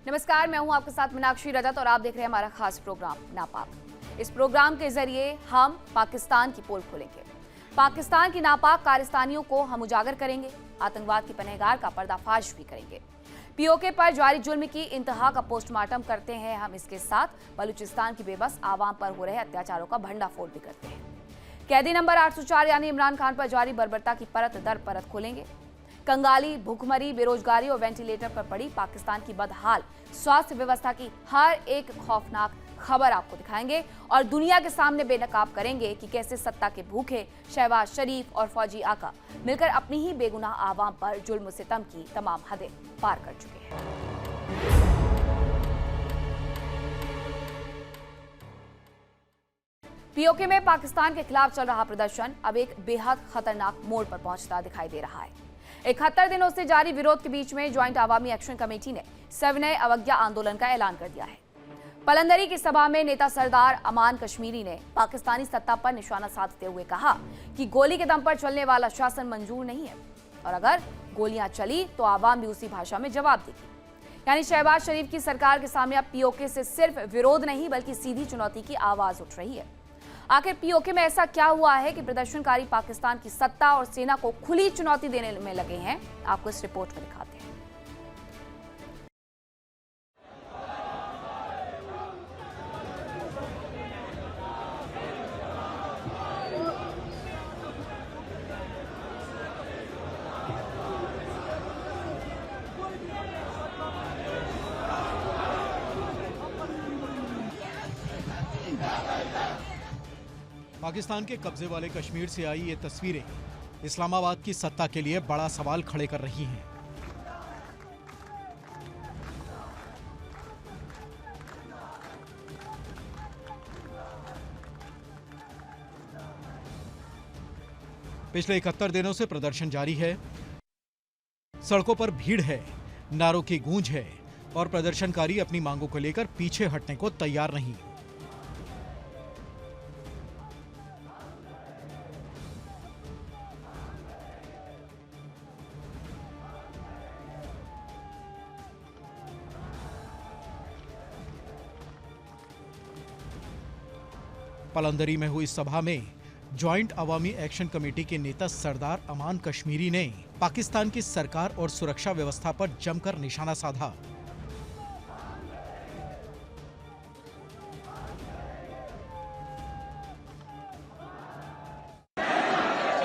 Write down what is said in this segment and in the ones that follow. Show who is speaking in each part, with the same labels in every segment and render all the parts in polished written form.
Speaker 1: नमस्कार, मैं हूं आपके साथ मीनाक्षी रजत और आप देख रहे हैं हमारा खास प्रोग्राम नापाक। इस प्रोग्राम के जरिए हम पाकिस्तान की पोल खोलेंगे। पाकिस्तान की नापाक कारस्तानियों को हम उजागर करेंगे, आतंकवाद की पनाहगार का पर्दाफाश भी करेंगे। पीओके पर जारी जुल्म की इंतहा का पोस्टमार्टम करते हैं हम, इसके साथ बलूचिस्तान की बेबस आवाम पर हो रहे अत्याचारों का भंडाफोड़ भी करते हैं। कैदी नंबर 804 यानी इमरान खान पर जारी बर्बरता की परत दर परत खोलेंगे। कंगाली, भूखमरी, बेरोजगारी और वेंटिलेटर पर पड़ी पाकिस्तान की बदहाल स्वास्थ्य व्यवस्था की हर एक खौफनाक खबर आपको दिखाएंगे और दुनिया के सामने बेनकाब करेंगे कि कैसे सत्ता के भूखे शहबाज शरीफ और फौजी आका मिलकर अपनी ही बेगुनाह आवाम पर जुल्म सितम की तमाम हदें पार कर चुके हैं। पीओके में पाकिस्तान के खिलाफ चल रहा प्रदर्शन अब एक बेहद खतरनाक मोड़ पर पहुंचता दिखाई दे रहा है। 71 दिनों से जारी विरोध के बीच में ज्वाइंट अवामी एक्शन कमेटी ने सविनय अवज्ञा आंदोलन का ऐलान कर दिया है। पलंदरी की सभा में नेता सरदार अमान कश्मीरी ने पाकिस्तानी सत्ता पर निशाना साधते हुए कहा कि गोली के दम पर चलने वाला शासन मंजूर नहीं है और अगर गोलियां चली तो आवाम भी उसी भाषा में जवाब देगी। यानी शहबाज शरीफ की सरकार के सामने अब पीओके से सिर्फ विरोध नहीं बल्कि सीधी चुनौती की आवाज उठ रही है। आखिर पीओके में ऐसा क्या हुआ है कि प्रदर्शनकारी पाकिस्तान की सत्ता और सेना को खुली चुनौती देने में लगे हैं, आपको इस रिपोर्ट में दिखाते हैं।
Speaker 2: पाकिस्तान के कब्जे वाले कश्मीर से आई ये तस्वीरें इस्लामाबाद की सत्ता के लिए बड़ा सवाल खड़े कर रही हैं। पिछले 71 दिनों से प्रदर्शन जारी है, सड़कों पर भीड़ है, नारों की गूंज है और प्रदर्शनकारी अपनी मांगों को लेकर पीछे हटने को तैयार नहीं। पलंदरी में हुई सभा में ज्वाइंट अवामी एक्शन कमेटी के नेता सरदार अमान कश्मीरी ने पाकिस्तान की सरकार और सुरक्षा व्यवस्था पर जमकर निशाना साधा।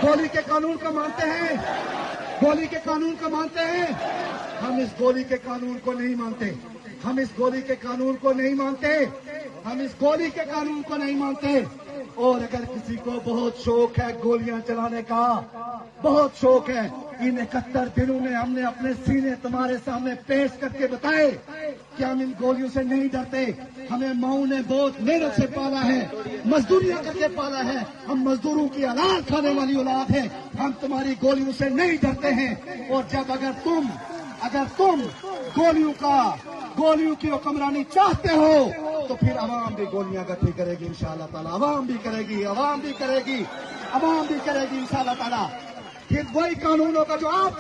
Speaker 3: गोली के कानून को मानते हैं, गोली के कानून को मानते हैं। हम इस गोली के कानून को नहीं मानते, हम इस गोली के कानून को नहीं मानते, हम इस गोली के कानून को नहीं मानते। और अगर किसी को बहुत शौक है गोलियां चलाने का, बहुत शौक है, इन 71 दिनों में हमने अपने सीने तुम्हारे सामने पेश करके बताए कि हम इन गोलियों से नहीं डरते। हमें माओ ने बहुत मेहनत से पाला है, मजदूरियां करके पाला है, हम मजदूरों की औलाद खाने वाली औलाद है, हम तुम्हारी गोलियों से नहीं डरते हैं। और जब अगर तुम गोलियों की हुक्मरानी चाहते हो तो फिर अवाम भी गोलियां इकट्ठी करेगी इंशाअल्लाह ताला, अवाम भी करेगी इंशाअल्लाह ताला। फिर वही कानून होगा जो आप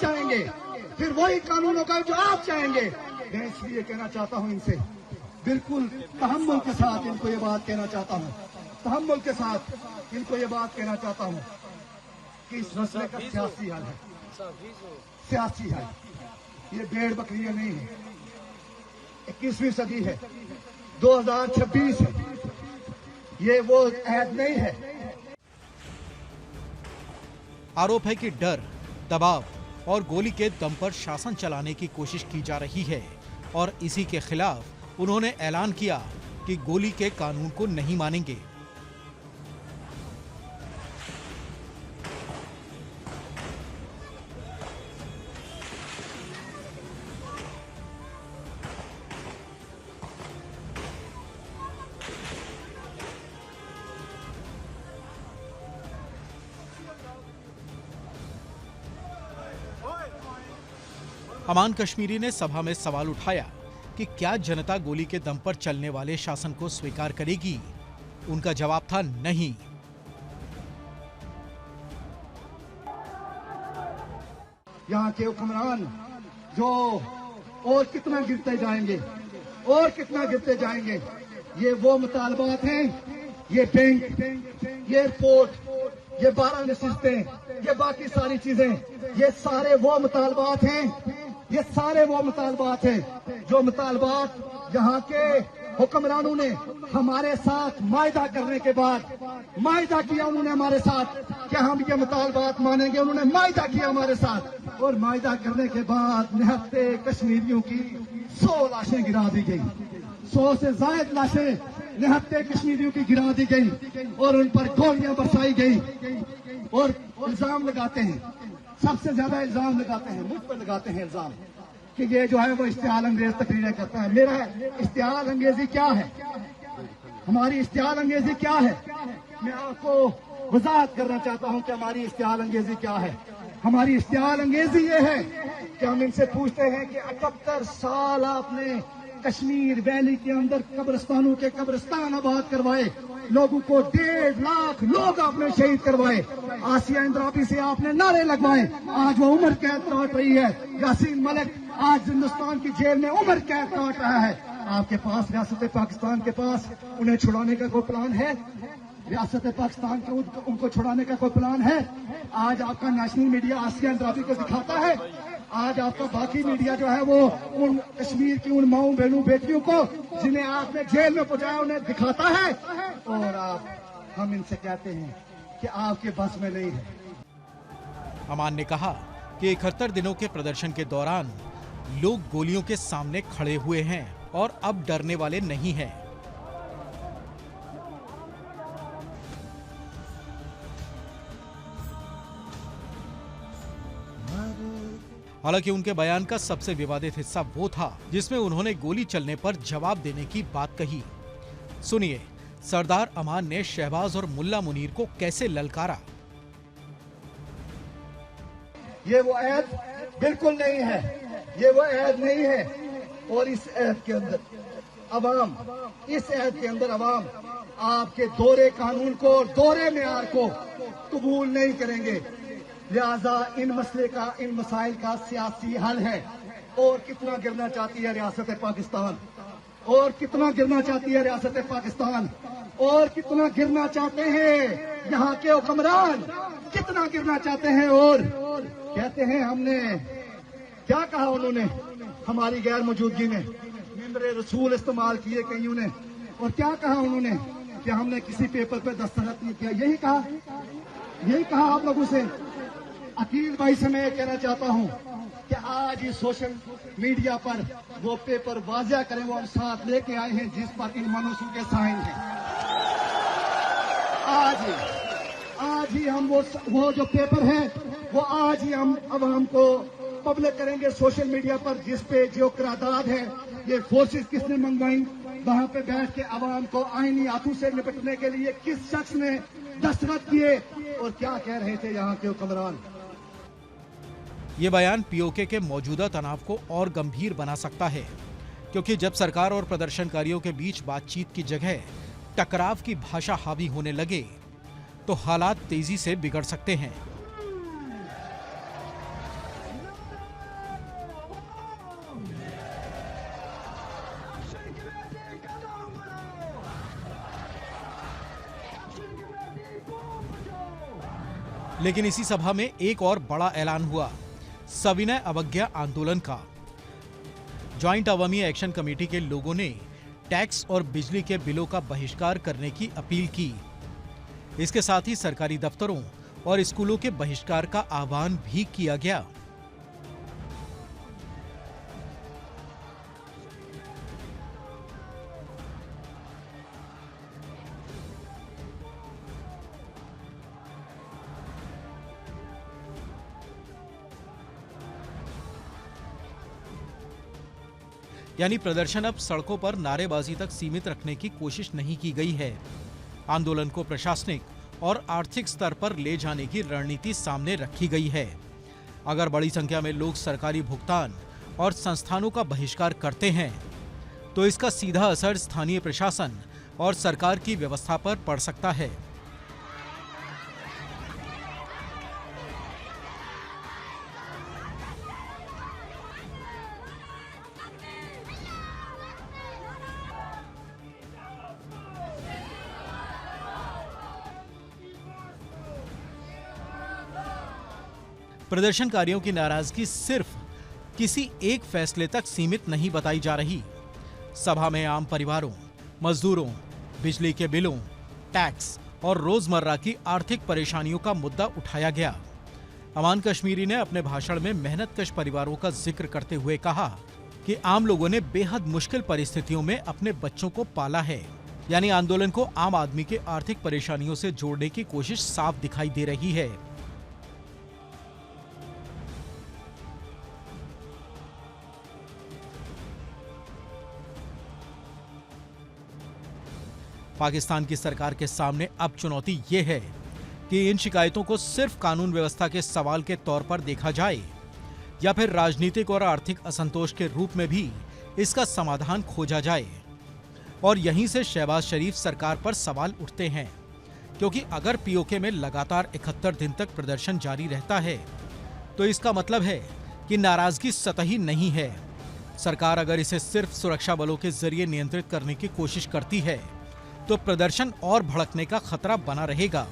Speaker 3: चाहेंगे, मैं इसलिए कहना चाहता हूं इनसे, बिल्कुल तहम्मुल के साथ इनको ये बात कहना चाहता हूं, कि इस मसले का सियासी हल है, ये भेड़ बकरियां नहीं है। 21वीं सदी है, 2026 है, ये वो ऐड नहीं है।
Speaker 2: आरोप है कि डर, दबाव और गोली के दम पर शासन चलाने की कोशिश की जा रही है और इसी के खिलाफ उन्होंने ऐलान किया कि गोली के कानून को नहीं मानेंगे। अमान कश्मीरी ने सभा में सवाल उठाया कि क्या जनता गोली के दम पर चलने वाले शासन को स्वीकार करेगी। उनका जवाब था नहीं।
Speaker 3: यहाँ के हुक्मरान जो और कितना गिरते जाएंगे, और कितना गिरते जाएंगे। ये वो मुतालबात हैं, ये बैंक, ये एयरपोर्ट, ये 12 नशिस्तें, ये बाकी सारी चीजें, ये सारे वो मुतालबात हैं, ये सारे वो मुतालबात हैं जो मुतालबात यहाँ के हुक्मरानों ने हमारे साथ मायदा करने के बाद मायदा किया उन्होंने हमारे साथ कि हम ये मुतालबात मानेंगे। उन्होंने मायदा किया हमारे साथ और मायदा करने के बाद निहत्ते कश्मीरियों की 100 लाशें गिरा दी गई, 100 से ज्यादा लाशें निहत्ते कश्मीरियों की गिरा दी गई और उन पर गोलियां बरसाई गई। और इल्जाम लगाते हैं, सबसे ज्यादा इल्जाम लगाते हैं, मुझ पर लगाते हैं इल्जाम कि ये जो है वो इश्तिहाल अंगेज तकरीरें करता है। मेरा इश्तिहाल अंगेजी क्या है, हमारी इश्तिहाल अंगेजी क्या है, मैं आपको वजाहत करना चाहता हूं कि हमारी इश्तिहाल अंगेजी क्या है। हमारी इश्तिहाल अंगेजी ये है कि हम इनसे पूछते हैं कि 71 साल आपने कश्मीर वैली के अंदर कब्रिस्तानों के कब्रिस्तान आबाद करवाए, लोगों को 1.5 लाख लोग आपने शहीद करवाए, आसिया इंद्राबी से आपने नारे लगवाए, आज वो उम्र कैद काट रही है। यासीन मलिक आज हिंदुस्तान की जेल में उम्र कैद काट रहा है। आपके पास रियासत पाकिस्तान के पास उन्हें छुड़ाने का कोई प्लान है? रियासत पाकिस्तान के उनको छुड़ाने का कोई प्लान है? आज आपका नेशनल मीडिया आसिया इंद्राबी को दिखाता है, आज आपका बाकी मीडिया जो है वो उन कश्मीर की उन माओ बहनों बेटियों को जिन्हें आपने जेल में पहुंचाया उन्हें दिखाता है और हम इनसे कहते हैं कि आपके बस में नहीं है।
Speaker 2: अमान ने कहा कि 71 दिनों के प्रदर्शन के दौरान लोग गोलियों के सामने खड़े हुए हैं और अब डरने वाले नहीं हैं। हालांकि उनके बयान का सबसे विवादित हिस्सा वो था जिसमें उन्होंने गोली चलने पर जवाब देने की बात कही। सुनिए सरदार अमान ने शहबाज और मुल्ला मुनीर को कैसे ललकारा।
Speaker 3: ये वो ऐद बिल्कुल नहीं है, ये वो ऐद नहीं है। और इस ऐद के अंदर अवाम, इस ऐद के अंदर अवाम आपके दोहरे कानून को और दोहरे मेयार को कबूल नहीं करेंगे। लिहाजा इन मसले का, इन मसाइल का सियासी हल है। और कितना गिरना चाहती है रियासत पाकिस्तान, और कितना गिरना चाहती है रियासत पाकिस्तान, और कितना गिरना चाहते हैं यहाँ के हुक्मरान, कितना गिरना चाहते हैं। और कहते हैं हमने क्या कहा, उन्होंने हमारी गैर मौजूदगी में मिंबरे रसूल इस्तेमाल किए कईयों ने, और क्या कहा उन्होंने कि हमने किसी पेपर पे दस्तखत नहीं किया। यही कहा आप लोगों से। अकील भाई से मैं कहना चाहता हूं कि आज इस सोशल मीडिया पर वो पेपर वाज़ा करें, वो हम साथ लेके आए हैं जिस पर इन मनुष्यों के साइन हैं। आज ही हम वो जो पेपर है वो आज ही हम अवाम को पब्लिक करेंगे सोशल मीडिया पर, जिस पे जो करारदाद है, ये फोर्सेस किसने मंगवाई, वहां पे बैठ के अवाम को आईनी हाथों से निपटने के लिए किस शख्स ने दस्तखत किए और क्या कह रहे थे यहाँ के हुक्मरान।
Speaker 2: ये बयान पीओके के मौजूदा तनाव को और गंभीर बना सकता है, क्योंकि जब सरकार और प्रदर्शनकारियों के बीच बातचीत की जगह टकराव की भाषा हावी होने लगे तो हालात तेजी से बिगड़ सकते हैं। लेकिन इसी सभा में एक और बड़ा ऐलान हुआ, सविनय अवज्ञा आंदोलन का। ज्वाइंट अवामी एक्शन कमेटी के लोगों ने टैक्स और बिजली के बिलों का बहिष्कार करने की अपील की। इसके साथ ही सरकारी दफ्तरों और स्कूलों के बहिष्कार का आह्वान भी किया गया। यानी प्रदर्शन अब सड़कों पर नारेबाजी तक सीमित रखने की कोशिश नहीं की गई है। आंदोलन को प्रशासनिक और आर्थिक स्तर पर ले जाने की रणनीति सामने रखी गई है। अगर बड़ी संख्या में लोग सरकारी भुगतान और संस्थानों का बहिष्कार करते हैं तो इसका सीधा असर स्थानीय प्रशासन और सरकार की व्यवस्था पर पड़ सकता है। प्रदर्शनकारियों की नाराजगी सिर्फ किसी एक फैसले तक सीमित नहीं बताई जा रही। सभा में आम परिवारों, मजदूरों, बिजली के बिलों, टैक्स और रोजमर्रा की आर्थिक परेशानियों का मुद्दा उठाया गया। अमान कश्मीरी ने अपने भाषण में मेहनतकश परिवारों का जिक्र करते हुए कहा कि आम लोगों ने बेहद मुश्किल परिस्थितियों में अपने बच्चों को पाला है। यानी आंदोलन को आम आदमी के आर्थिक परेशानियों से जोड़ने की कोशिश साफ दिखाई दे रही है। पाकिस्तान की सरकार के सामने अब चुनौती ये है कि इन शिकायतों को सिर्फ कानून व्यवस्था के सवाल के तौर पर देखा जाए या फिर राजनीतिक और आर्थिक असंतोष के रूप में भी इसका समाधान खोजा जाए। और यहीं से शहबाज शरीफ सरकार पर सवाल उठते हैं, क्योंकि अगर पीओके में लगातार 71 दिन तक प्रदर्शन जारी रहता है तो इसका मतलब है कि नाराजगी सतही नहीं है। सरकार अगर इसे सिर्फ सुरक्षा बलों के जरिए नियंत्रित करने की कोशिश करती है तो प्रदर्शन और भड़कने का खतरा बना रहेगा।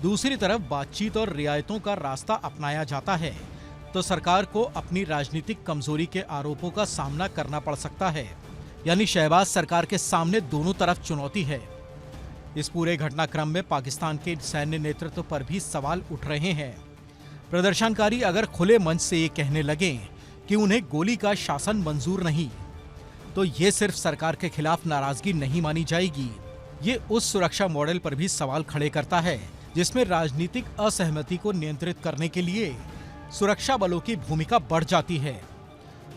Speaker 2: दूसरी तरफ बातचीत और रियायतों का रास्ता अपनाया जाता है तो सरकार को अपनी राजनीतिक कमजोरी के आरोपों का सामना करना पड़ सकता है। यानी शहबाज सरकार के सामने दोनों तरफ चुनौती है। इस पूरे घटनाक्रम में पाकिस्तान के सैन्य नेतृत्व पर भी सवाल उठ रहे हैं। प्रदर्शनकारी अगर खुले मंच से ये कहने लगे कि उन्हें गोली का शासन मंजूर नहीं, तो ये सिर्फ सरकार के खिलाफ नाराजगी नहीं मानी जाएगी, ये उस सुरक्षा मॉडल पर भी सवाल खड़े करता है जिसमें राजनीतिक असहमति को नियंत्रित करने के लिए सुरक्षा बलों की भूमिका बढ़ जाती है।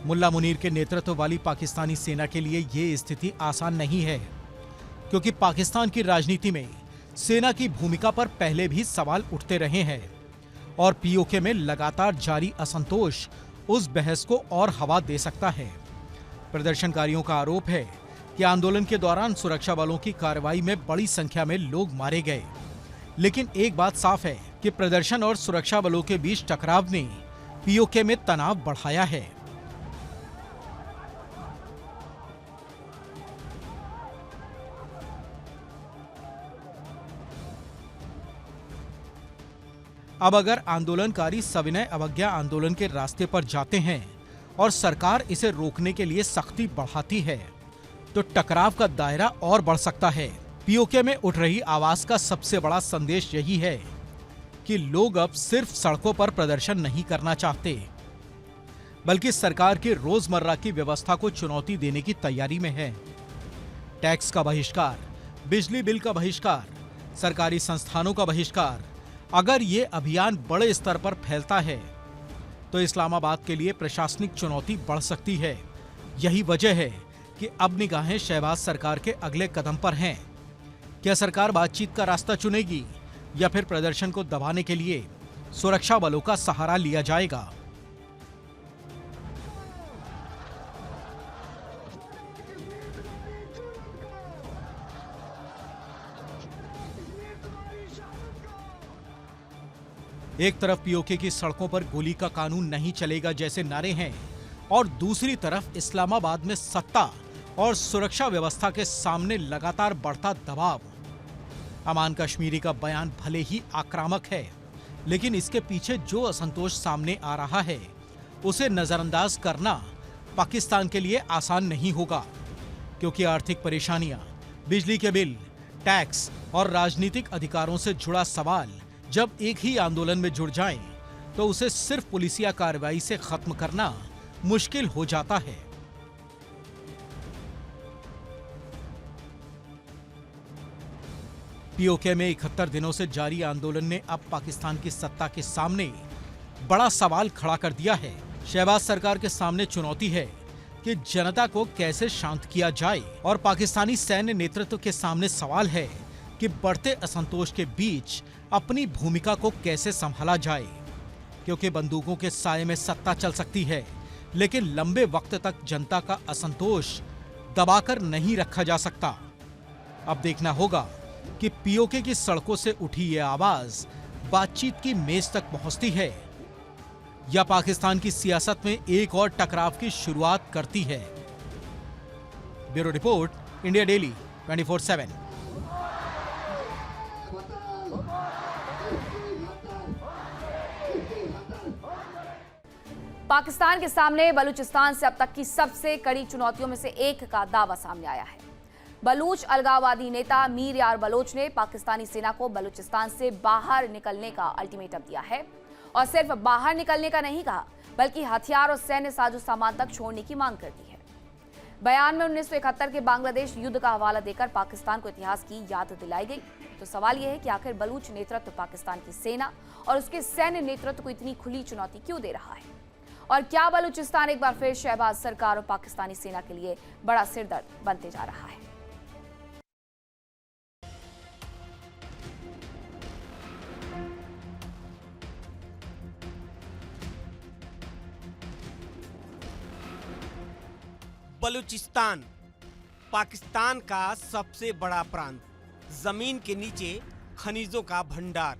Speaker 2: मुल्ला मुनीर के नेतृत्व वाली पाकिस्तानी सेना के लिए ये स्थिति आसान नहीं है, क्योंकि पाकिस्तान की राजनीति में सेना की भूमिका पर पहले भी सवाल उठते रहे हैं और पीओके में लगातार जारी असंतोष उस बहस को और हवा दे सकता है। प्रदर्शनकारियों का आरोप है कि आंदोलन के दौरान सुरक्षा बलों की कार्रवाई में बड़ी संख्या में लोग मारे गए, लेकिन एक बात साफ है कि प्रदर्शन और सुरक्षा बलों के बीच टकराव ने पीओके में तनाव बढ़ाया है। अब अगर आंदोलनकारी सविनय अवज्ञा आंदोलन के रास्ते पर जाते हैं और सरकार इसे रोकने के लिए सख्ती बढ़ाती है तो टकराव का दायरा और बढ़ सकता है। पीओके में उठ रही आवाज का सबसे बड़ा संदेश यही है कि लोग अब सिर्फ सड़कों पर प्रदर्शन नहीं करना चाहते, बल्कि सरकार की रोजमर्रा की व्यवस्था को चुनौती देने की तैयारी में है। टैक्स का बहिष्कार, बिजली बिल का बहिष्कार, सरकारी संस्थानों का बहिष्कार, अगर ये अभियान बड़े स्तर पर फैलता है तो इस्लामाबाद के लिए प्रशासनिक चुनौती बढ़ सकती है। यही वजह है कि अब निगाहें शहबाज सरकार के अगले कदम पर हैं। क्या सरकार बातचीत का रास्ता चुनेगी या फिर प्रदर्शन को दबाने के लिए सुरक्षा बलों का सहारा लिया जाएगा? एक तरफ पीओके की सड़कों पर गोली का कानून नहीं चलेगा जैसे नारे हैं और दूसरी तरफ इस्लामाबाद में सत्ता और सुरक्षा व्यवस्था के सामने लगातार बढ़ता दबाव। अमान कश्मीरी का बयान भले ही आक्रामक है, लेकिन इसके पीछे जो असंतोष सामने आ रहा है उसे नजरअंदाज करना पाकिस्तान के लिए आसान नहीं होगा, क्योंकि आर्थिक परेशानियां, बिजली के बिल, टैक्स और राजनीतिक अधिकारों से जुड़ा सवाल जब एक ही आंदोलन में जुड़ जाएं, तो उसे सिर्फ पुलिसिया कार्रवाई से खत्म करना मुश्किल हो जाता है। पीओके में 71 दिनों से जारी आंदोलन ने अब पाकिस्तान की सत्ता के सामने बड़ा सवाल खड़ा कर दिया है। शहबाज सरकार के सामने चुनौती है कि जनता को कैसे शांत किया जाए और पाकिस्तानी सैन्य नेतृत्व के सामने सवाल है कि बढ़ते असंतोष के बीच अपनी भूमिका को कैसे संभाला जाए, क्योंकि बंदूकों के साये में सत्ता चल सकती है, लेकिन लंबे वक्त तक जनता का असंतोष दबाकर नहीं रखा जा सकता। अब देखना होगा कि पीओके की सड़कों से उठी ये आवाज बातचीत की मेज तक पहुंचती है या पाकिस्तान की सियासत में एक और टकराव की शुरुआत करती है। Bureau report, India daily 24/7।
Speaker 1: Pakistan के सामने बलूचिस्तान से अब तक की सबसे कड़ी चुनौतियों में से एक का दावा सामने आया है। बलूच अलगाववादी नेता मीर यार बलोच ने पाकिस्तानी सेना को बलूचिस्तान से बाहर निकलने का अल्टीमेटम दिया है और सिर्फ बाहर निकलने का नहीं कहा, बल्कि हथियार और सैन्य साजो सामान तक छोड़ने की मांग कर दी है। बयान में 1971 के बांग्लादेश युद्ध का हवाला देकर पाकिस्तान को इतिहास की याद दिलाई गई। तो सवाल यह है कि आखिर बलूच नेतृत्व पाकिस्तान की सेना और उसके सैन्य नेतृत्व को इतनी खुली चुनौती क्यों दे रहा है, और क्या बलूचिस्तान एक बार फिर शहबाज सरकार और पाकिस्तानी सेना के लिए बड़ा सिरदर्द बनते जा रहा है।
Speaker 4: बलूचिस्तान पाकिस्तान का सबसे बड़ा प्रांत, जमीन के नीचे खनिजों का भंडार।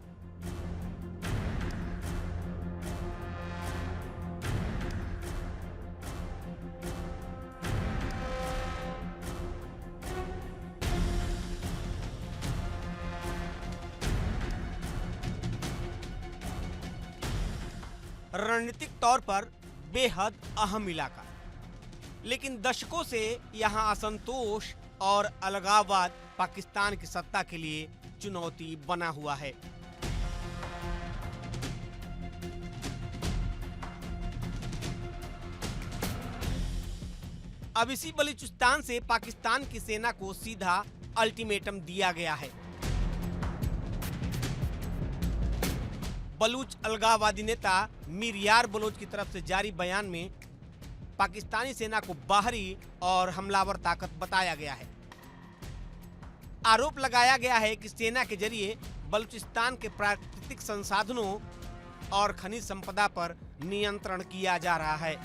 Speaker 4: रणनीतिक तौर पर बेहद अहम इलाका, लेकिन दशकों से यहां असंतोष और अलगाववाद पाकिस्तान की सत्ता के लिए चुनौती बना हुआ है। अब इसी बलूचिस्तान से पाकिस्तान की सेना को सीधा अल्टीमेटम दिया गया है। बलूच अलगाववादी नेता मीर यार बलोच की तरफ से जारी बयान में पाकिस्तानी सेना को बाहरी और हमलावर ताकत बताया गया है। आरोप लगाया गया है कि सेना के जरिए बलूचिस्तान के प्राकृतिक संसाधनों और खनिज संपदा पर नियंत्रण किया जा रहा है।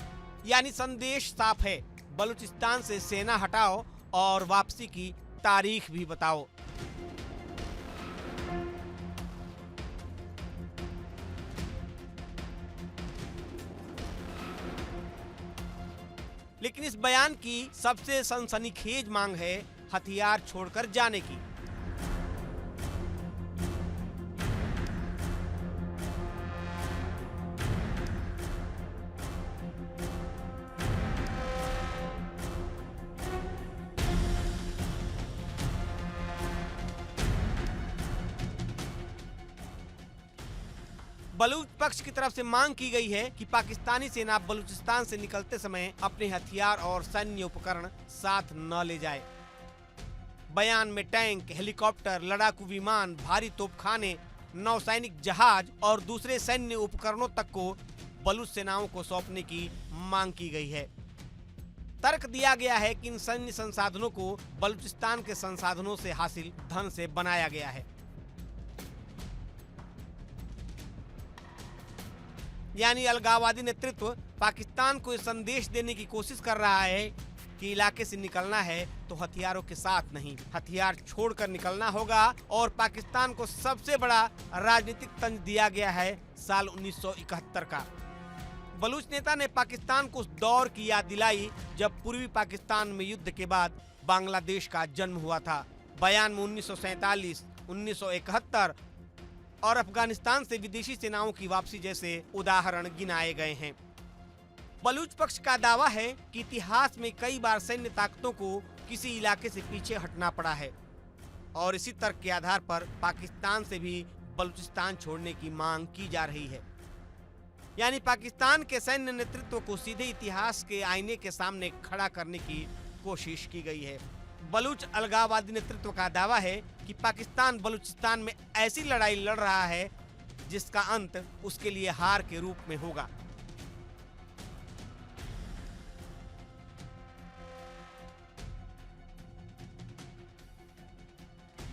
Speaker 4: यानी संदेश साफ है, बलूचिस्तान से सेना हटाओ और वापसी की तारीख भी बताओ। लेकिन इस बयान की सबसे सनसनीखेज मांग है हथियार छोड़कर जाने की। बलूच पक्ष की तरफ से मांग की गई है कि पाकिस्तानी सेना बलूचिस्तान से निकलते समय अपने हथियार और सैन्य उपकरण साथ न ले जाए। बयान में टैंक, हेलीकॉप्टर, लड़ाकू विमान, भारी तोपखाने, नौसैनिक जहाज और दूसरे सैन्य उपकरणों तक को बलूच सेनाओं को सौंपने की मांग की गई है। तर्क दिया गया है कि इन सैन्य संसाधनों को बलूचिस्तान के संसाधनों से हासिल धन से बनाया गया है। यानी अलगाववादी नेतृत्व पाकिस्तान को यह संदेश देने की कोशिश कर रहा है कि इलाके से निकलना है तो हथियारों के साथ नहीं, हथियार छोड़कर निकलना होगा। और पाकिस्तान को सबसे बड़ा राजनीतिक तंज दिया गया है साल 1971 का। बलूच नेता ने पाकिस्तान को उस दौर की याद दिलाई जब पूर्वी पाकिस्तान में युद्ध के बाद बांग्लादेश का जन्म हुआ था। बयान में 1947, 1971 और अफगानिस्तान से विदेशी सेनाओं की वापसी जैसे उदाहरण गिनाए गए हैं। बलूच पक्ष का दावा है कि इतिहास में कई बार सैन्य ताकतों को किसी इलाके से पीछे हटना पड़ा है और इसी तर्क के आधार पर पाकिस्तान से भी बलूचिस्तान छोड़ने की मांग की जा रही है। यानी पाकिस्तान के सैन्य नेतृत्व को सीधे इतिहास के आईने के सामने खड़ा करने की कोशिश की गई है। बलूच अलगाववादी नेतृत्व का दावा है कि पाकिस्तान बलूचिस्तान में ऐसी लड़ाई लड़ रहा है जिसका अंत उसके लिए हार के रूप में होगा।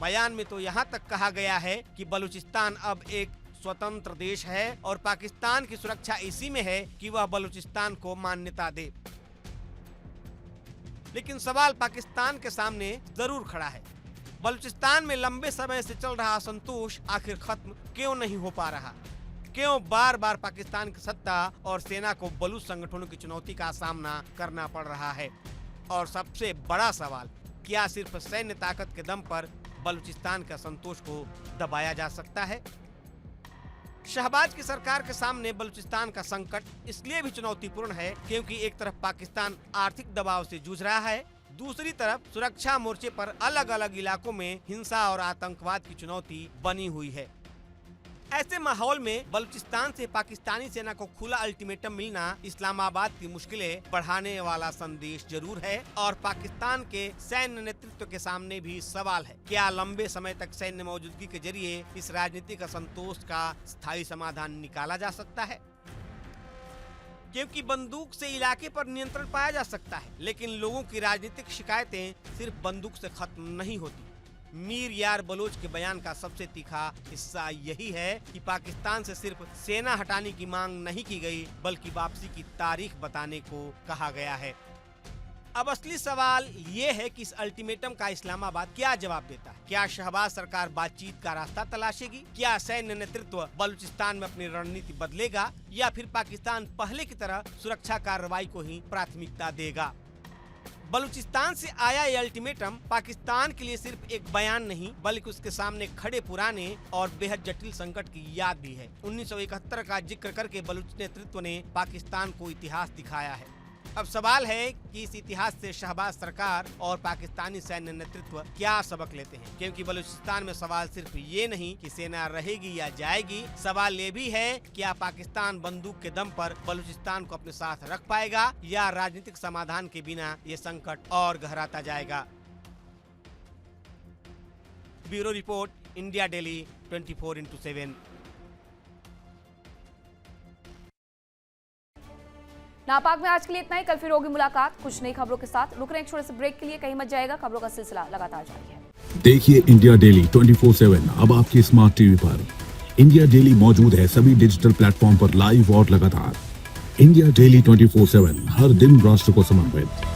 Speaker 4: बयान में तो यहां तक कहा गया है कि बलूचिस्तान अब एक स्वतंत्र देश है और पाकिस्तान की सुरक्षा इसी में है कि वह बलूचिस्तान को मान्यता दे। लेकिन सवाल पाकिस्तान के सामने जरूर खड़ा है, बलूचिस्तान में लंबे समय से चल रहा असंतोष आखिर खत्म क्यों नहीं हो पा रहा? क्यों बार बार पाकिस्तान की सत्ता और सेना को बलूच संगठनों की चुनौती का सामना करना पड़ रहा है? और सबसे बड़ा सवाल, क्या सिर्फ सैन्य ताकत के दम पर बलूचिस्तान के असंतोष को दबाया जा सकता है? शहबाज की सरकार के सामने बलूचिस्तान का संकट इसलिए भी चुनौतीपूर्ण है क्योंकि एक तरफ पाकिस्तान आर्थिक दबाव से जूझ रहा है, दूसरी तरफ सुरक्षा मोर्चे पर अलग अलग इलाकों में हिंसा और आतंकवाद की चुनौती बनी हुई है। ऐसे माहौल में बलूचिस्तान से पाकिस्तानी सेना को खुला अल्टीमेटम मिलना इस्लामाबाद की मुश्किलें बढ़ाने वाला संदेश जरूर है और पाकिस्तान के सैन्य नेतृत्व के सामने भी सवाल है, क्या लंबे समय तक सैन्य मौजूदगी के जरिए इस राजनीतिक असंतोष का स्थायी समाधान निकाला जा सकता है? क्योंकि बंदूक से इलाके पर नियंत्रण पाया जा सकता है, लेकिन लोगों की राजनीतिक शिकायतें सिर्फ बंदूक से खत्म नहीं होती। मीर यार बलोच के बयान का सबसे तीखा हिस्सा यही है कि पाकिस्तान से सिर्फ सेना हटाने की मांग नहीं की गई, बल्कि वापसी की तारीख बताने को कहा गया है। अब असली सवाल ये है कि इस अल्टीमेटम का इस्लामाबाद क्या जवाब देता है? क्या शहबाज सरकार बातचीत का रास्ता तलाशेगी? क्या सैन्य नेतृत्व बलूचिस्तान में अपनी रणनीति बदलेगा या फिर पाकिस्तान पहले की तरह सुरक्षा कार्रवाई को ही प्राथमिकता देगा? बलूचिस्तान से आया ये अल्टीमेटम पाकिस्तान के लिए सिर्फ एक बयान नहीं, बल्कि उसके सामने खड़े पुराने और बेहद जटिल संकट की याद भी है। 1971 का जिक्र करके बलूच नेतृत्व ने पाकिस्तान को इतिहास दिखाया है। अब सवाल है कि इस इतिहास से शहबाज सरकार और पाकिस्तानी सैन्य नेतृत्व क्या सबक लेते हैं, क्योंकि बलूचिस्तान में सवाल सिर्फ ये नहीं कि सेना रहेगी या जाएगी, सवाल ये भी है क्या पाकिस्तान बंदूक के दम पर बलूचिस्तान को अपने साथ रख पाएगा या राजनीतिक समाधान के बिना ये संकट और गहराता जाएगा। Bureau report, India daily 24x7।
Speaker 1: नापाक में आज के लिए इतना ही। कल फिर होगी मुलाकात कुछ नई खबरों के साथ। रुक रहे हैं एक छोटे से ब्रेक के लिए, कहीं मत जाएगा, खबरों का सिलसिला लगातार जारी है।
Speaker 5: देखिए इंडिया डेली 24/7 अब आपकी स्मार्ट टीवी पर। इंडिया डेली मौजूद है सभी डिजिटल प्लेटफॉर्म पर लाइव और लगातार। इंडिया डेली 24/7 हर दिन राष्ट्र को समर्पित।